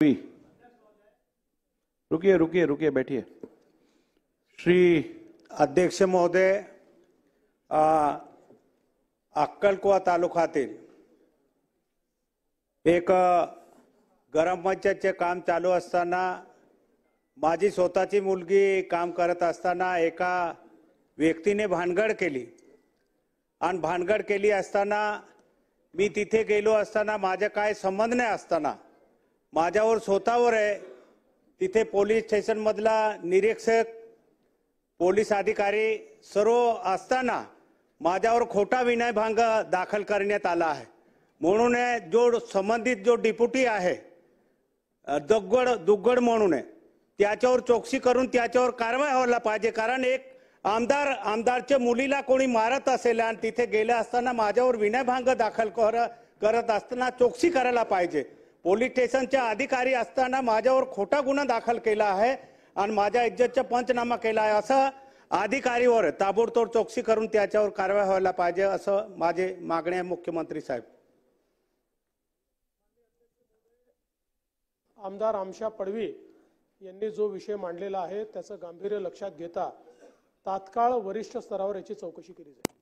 रुकिए रुकिए रुकिए बैठिए। श्री अध्यक्ष महोदय, अक्कलकुवा तालुक्यातील एक ग्रामपंचायतचे काम चालू असताना माझी स्वतःची मुलगी काम करत असताना एका व्यक्तीने भानगड केली आणि भानगड केली असताना मी तिथे गेलो असताना माझे काय संबंध नाही असताना माझ्यावर स्वतःवर आहे तिथे पोलीस स्टेशन मधला निरीक्षक पोलीस अधिकारी सर्व असताना माझ्यावर खोटा विनयभंग दाखल करण्यात आला आहे। म्हणून जो संबंधित जो डिप्युटी आहे दुग्गड म्हणून त्याच्यावर चौकशी करून त्याच्यावर कारवाई व्हायला पाहिजे। कारण एक आमदारच्या मुलीला कोणी मारत असेल आणि तिथे गेले असताना माझ्यावर विनयभंग दाखल करत असताना चौकशी करायला पाहिजे। पोलीस स्टेशनचे अधिकारी असताना माझ्यावर खोटा गुन्हा दाखल केला आहे आणि माझ्या इज्जतचा पंचनामा केला आहे। असं अधिकारीवर ताबडतोब चौकशी करून त्याच्यावर कारवाई व्हायला पाहिजे असं माझे मागणी आहे मुख्यमंत्री साहेब। आमदार आमशा पडवी यांनी जो विषय मांडलेला आहे त्याचं गांभीर्य लक्षात घेता तात्काळ वरिष्ठ स्तरावर याची चौकशी केली जाईल।